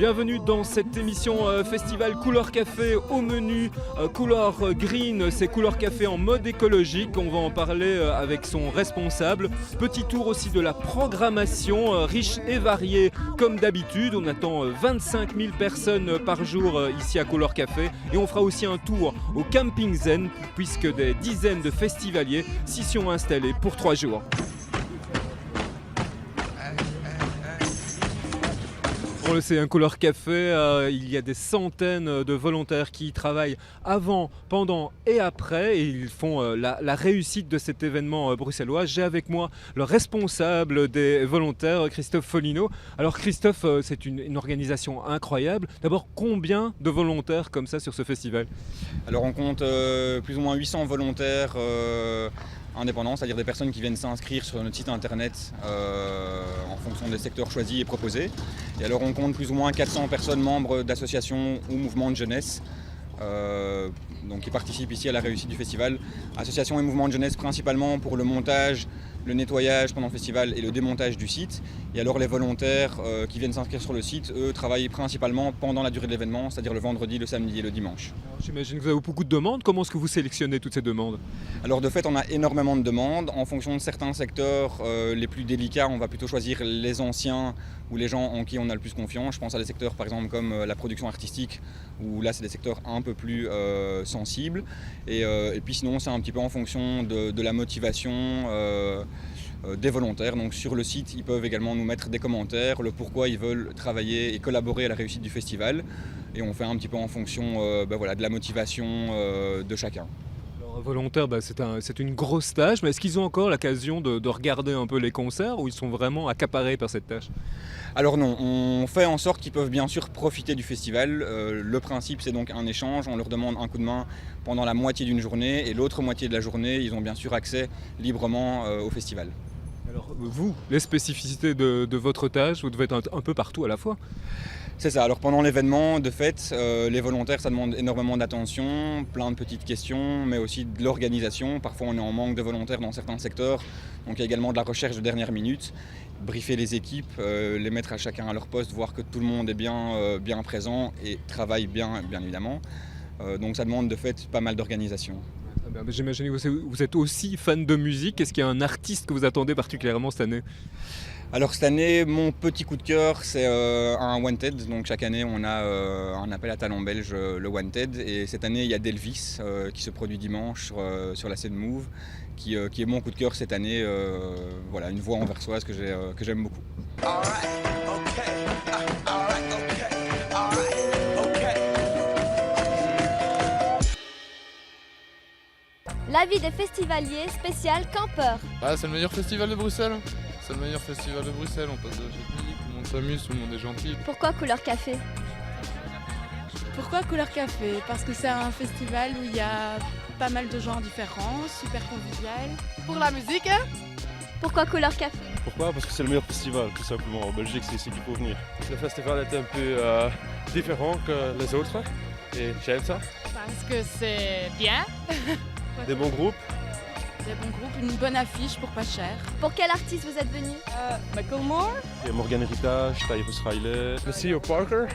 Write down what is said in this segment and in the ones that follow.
Bienvenue dans cette émission Festival Couleur Café. Au menu Couleur Green, c'est Couleur Café en mode écologique. On va en parler avec son responsable. Petit tour aussi de la programmation riche et variée comme d'habitude. On attend 25 000 personnes par jour ici à Couleur Café. Et on fera aussi un tour au Camping Zen puisque des dizaines de festivaliers s'y sont installés pour 3 jours. On le sait, un Couleur Café, il y a des centaines de volontaires qui y travaillent avant, pendant et après et ils font la réussite de cet événement bruxellois. J'ai avec moi le responsable des volontaires, Christophe Folino. Alors Christophe, c'est une organisation incroyable. D'abord, combien de volontaires comme ça sur ce festival ? Alors on compte plus ou moins 800 volontaires indépendants, c'est-à-dire des personnes qui viennent s'inscrire sur notre site internet en fonction des secteurs choisis et proposés. Et alors on compte plus ou moins 400 personnes membres d'associations ou mouvements de jeunesse donc qui participent ici à la réussite du festival. Associations et mouvements de jeunesse principalement pour le montage, le nettoyage pendant le festival et le démontage du site. Et alors les volontaires qui viennent s'inscrire sur le site, eux, travaillent principalement pendant la durée de l'événement, c'est-à-dire le vendredi, le samedi et le dimanche. Alors, j'imagine que vous avez beaucoup de demandes. Comment est-ce que vous sélectionnez toutes ces demandes ? Alors de fait, on a énormément de demandes. En fonction de certains secteurs les plus délicats, on va plutôt choisir les anciens ou les gens en qui on a le plus confiance. Je pense à des secteurs par exemple comme la production artistique, où là c'est des secteurs un peu plus sensibles. Et puis sinon c'est un petit peu en fonction de la motivation des volontaires. Donc sur le site, ils peuvent également nous mettre des commentaires, le pourquoi ils veulent travailler et collaborer à la réussite du festival. Et on fait un petit peu en fonction de la motivation de chacun. Volontaires, c'est une grosse tâche, mais est-ce qu'ils ont encore l'occasion de regarder un peu les concerts ou ils sont vraiment accaparés par cette tâche ? Alors non, on fait en sorte qu'ils peuvent bien sûr profiter du festival. Le principe c'est donc un échange, on leur demande un coup de main pendant la moitié d'une journée et l'autre moitié de la journée, ils ont bien sûr accès librement au festival. Alors vous, les spécificités de votre tâche, vous devez être un peu partout à la fois ? C'est ça, alors pendant l'événement, de fait, les volontaires, ça demande énormément d'attention, plein de petites questions, mais aussi de l'organisation. Parfois on est en manque de volontaires dans certains secteurs, donc il y a également de la recherche de dernière minute, briefer les équipes, les mettre à chacun à leur poste, voir que tout le monde est bien présent et travaille bien évidemment. Donc ça demande de fait pas mal d'organisation. J'imagine que vous êtes aussi fan de musique. Est-ce qu'il y a un artiste que vous attendez particulièrement cette année ? Alors cette année, mon petit coup de cœur, c'est un Wanted. Donc chaque année, on a un appel à talent belge, le Wanted. Et cette année, il y a Delvis qui se produit dimanche sur la scène Move, qui est mon coup de cœur cette année. Voilà, une voix anversoise que j'aime beaucoup. L'avis des festivaliers spécial campeur. Ah, c'est le meilleur festival de Bruxelles. C'est le meilleur festival de Bruxelles, on passe de la musique, tout le monde s'amuse, tout le monde est gentil. Pourquoi Couleur Café ? Pourquoi Couleur Café ? Parce que c'est un festival où il y a pas mal de gens différents, super convivial. Pour la musique, hein ? Pourquoi Couleur Café ? Pourquoi ? Parce que c'est le meilleur festival, tout simplement. En Belgique, c'est ici qu'il faut venir. Le festival est un peu différent que les autres et j'aime ça. Parce que c'est bien. Des bons groupes. Des bons groupes, une bonne affiche pour pas cher. Pour quel artiste vous êtes venu ? Macklemore. Il y a Morgan Heritage, Tyrus Riley, Monsieur Parker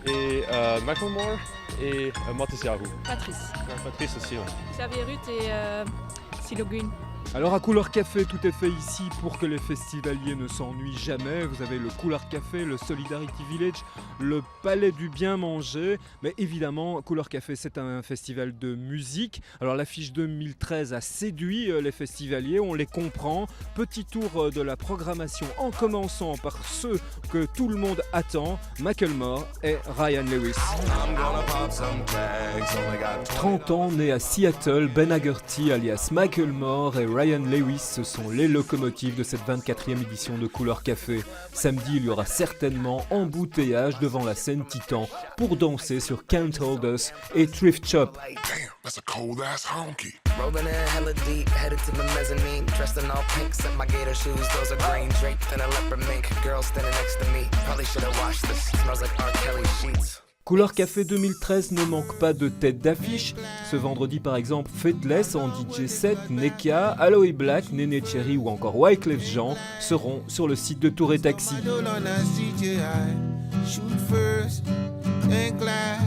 et Macklemore et Matisse Yahoo. Patrice. Patrice aussi. Ouais. Xavier Ruth et Silo Green. Alors à Couleur Café, tout est fait ici pour que les festivaliers ne s'ennuient jamais. Vous avez le Couleur Café, le Solidarity Village, le Palais du Bien Manger. Mais évidemment, Couleur Café, c'est un festival de musique. Alors l'affiche 2013 a séduit les festivaliers, on les comprend. Petit tour de la programmation en commençant par ceux que tout le monde attend, Macklemore et Ryan Lewis. 30 ans, né à Seattle, Ben Haggerty alias Macklemore et Ryan Lewis, ce sont les locomotives de cette 24e édition de Couleur Café. Samedi, il y aura certainement embouteillage devant la scène Titan pour danser sur Can't Hold Us et Thrift Shop. That's a cold ass honky. Rolling in hella deep, headed to the mezzanine. Dressed in all pink, set my gator shoes. Those are green draped in a leopard mink. Girl standing next to me. Probably should have washed this. Smells like R. Kelly sheets. Couleur Café 2013 ne manque pas de tête d'affiche. Ce vendredi par exemple, Faithless en DJ set, Nekia, Aloe Black, Néné Cherry ou encore Wyclef Jean seront sur le site de Tour et Taxi. shoot first and glass.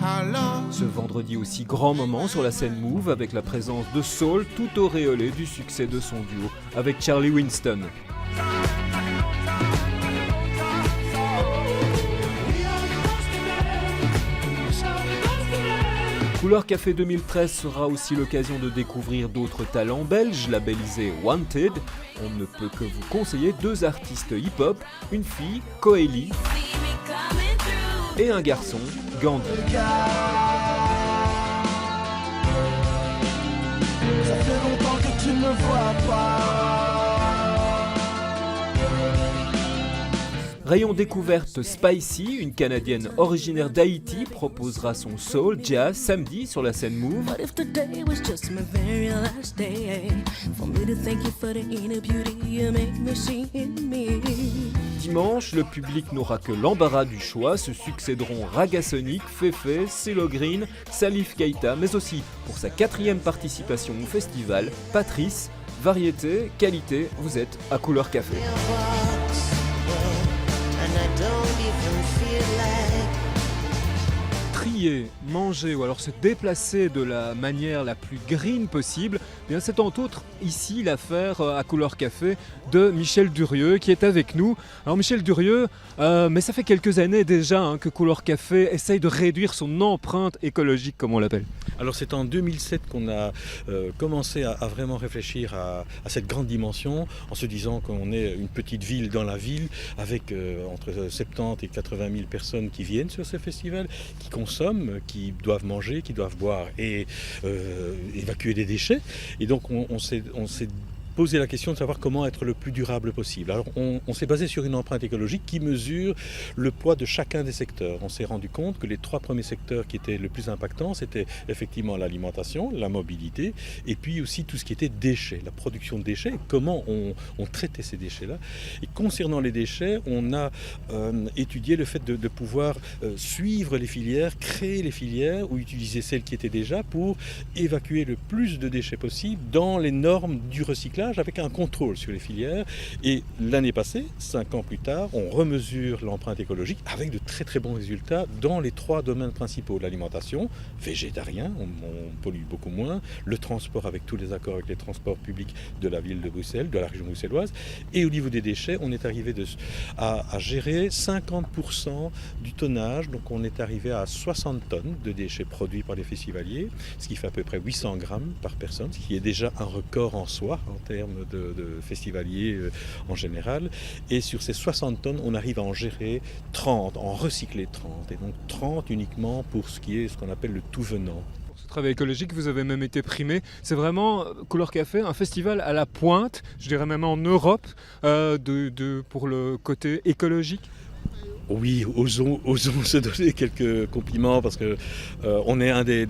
How long? Ce vendredi aussi, grand moment sur la scène Move avec la présence de Saul, tout auréolé du succès de son duo avec Charlie Winston. Couleur Café 2013 sera aussi l'occasion de découvrir d'autres talents belges labellisés Wanted. On ne peut que vous conseiller 2 artistes hip-hop, une fille, Coeli, et un garçon, Gandhi. Ça fait longtemps que tu me vois pas. Rayon découverte Spicy, une Canadienne originaire d'Haïti, proposera son soul jazz samedi sur la scène Move. Dimanche, le public n'aura que l'embarras du choix, se succéderont Ragasonic, Fefe, CeeLo Green, Salif Keita, mais aussi pour sa 4e participation au festival, Patrice, variété, qualité, vous êtes à Couleur Café. Trier, manger ou alors se déplacer de la manière la plus green possible, eh bien c'est entre autres ici l'affaire à Couleur Café de Michel Durieux qui est avec nous. Alors Michel Durieux, mais ça fait quelques années déjà que Couleur Café essaye de réduire son empreinte écologique comme on l'appelle. Alors c'est en 2007 qu'on a commencé à vraiment réfléchir à cette grande dimension en se disant qu'on est une petite ville dans la ville avec entre 70 et 80 000 personnes qui viennent sur ce festival, qui consomment, qui doivent manger, qui doivent boire et évacuer des déchets. Et donc on s'est poser la question de savoir comment être le plus durable possible. Alors on s'est basé sur une empreinte écologique qui mesure le poids de chacun des secteurs. On s'est rendu compte que les 3 premiers secteurs qui étaient le plus impactants, c'était effectivement l'alimentation, la mobilité et puis aussi tout ce qui était déchets, la production de déchets, comment on traitait ces déchets-là. Et concernant les déchets, on a étudié le fait de pouvoir suivre les filières, créer les filières ou utiliser celles qui étaient déjà pour évacuer le plus de déchets possible dans les normes du recyclage avec un contrôle sur les filières. Et l'année passée, 5 ans plus tard, on remesure l'empreinte écologique avec de très très bons résultats dans les 3 domaines principaux. L'alimentation, végétarien, on pollue beaucoup moins, le transport avec tous les accords avec les transports publics de la ville de Bruxelles, de la région bruxelloise, et au niveau des déchets, on est arrivé à gérer 50% du tonnage, donc on est arrivé à 60 tonnes de déchets produits par les festivaliers, ce qui fait à peu près 800 grammes par personne, ce qui est déjà un record en soi en termes de festivaliers en général. Et sur ces 60 tonnes, on arrive à en gérer 30, en recycler 30, et donc 30 uniquement pour ce qui est ce qu'on appelle le tout venant. Pour ce travail écologique, vous avez même été primé. C'est vraiment Couleur Café, un festival à la pointe, je dirais même en Europe, pour le côté écologique. Oui, osons se donner quelques compliments parce que on est un des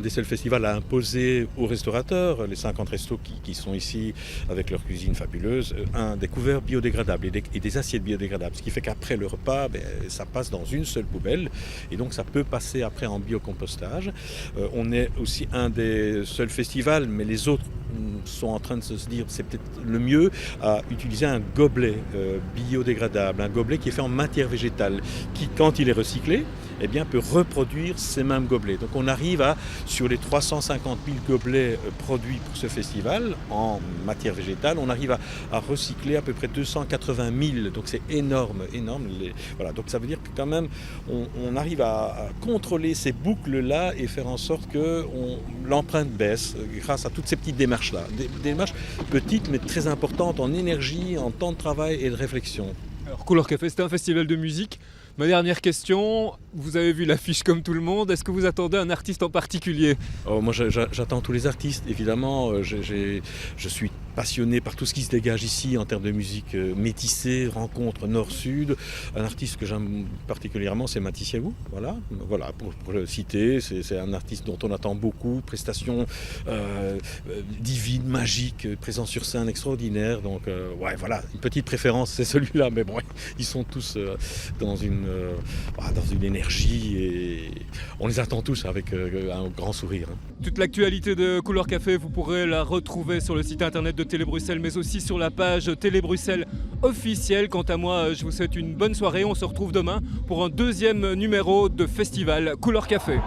seuls festivals à imposer aux restaurateurs, les 50 restos qui sont ici avec leur cuisine fabuleuse, des couverts biodégradables et des assiettes biodégradables. Ce qui fait qu'après le repas, ça passe dans une seule poubelle et donc ça peut passer après en biocompostage. On est aussi un des seuls festivals, mais les autres sont en train de se dire c'est peut-être le mieux à utiliser un gobelet biodégradable, un gobelet qui est fait en matière végétale, qui quand il est recyclé, eh bien, peut reproduire ces mêmes gobelets. Donc on arrive sur les 350 000 gobelets produits pour ce festival en matière végétale, on arrive à recycler à peu près 280 000, donc c'est énorme. Voilà, donc ça veut dire que quand même on arrive à contrôler ces boucles-là et faire en sorte que l'empreinte baisse grâce à toutes ces petites démarches-là. Des démarches petites mais très importantes en énergie, en temps de travail et de réflexion. Alors Couleur Café, c'était un festival de musique. Ma dernière question, vous avez vu l'affiche comme tout le monde, est-ce que vous attendez un artiste en particulier ? Moi j'attends tous les artistes, évidemment, je suis passionné par tout ce qui se dégage ici en termes de musique métissée, rencontre nord-sud. Un artiste que j'aime particulièrement, c'est Matisse Yahou, voilà pour le citer, c'est un artiste dont on attend beaucoup, prestations divines, magiques, présence sur scène extraordinaire, donc voilà, une petite préférence, c'est celui-là, mais bon, ils sont tous dans une énergie et on les attend tous avec un grand sourire. Toute l'actualité de Couleur Café, vous pourrez la retrouver sur le site internet de Télé Bruxelles, mais aussi sur la page Télé Bruxelles officiel. Quant à moi, je vous souhaite une bonne soirée. On se retrouve demain pour un deuxième numéro de festival Couleur Café.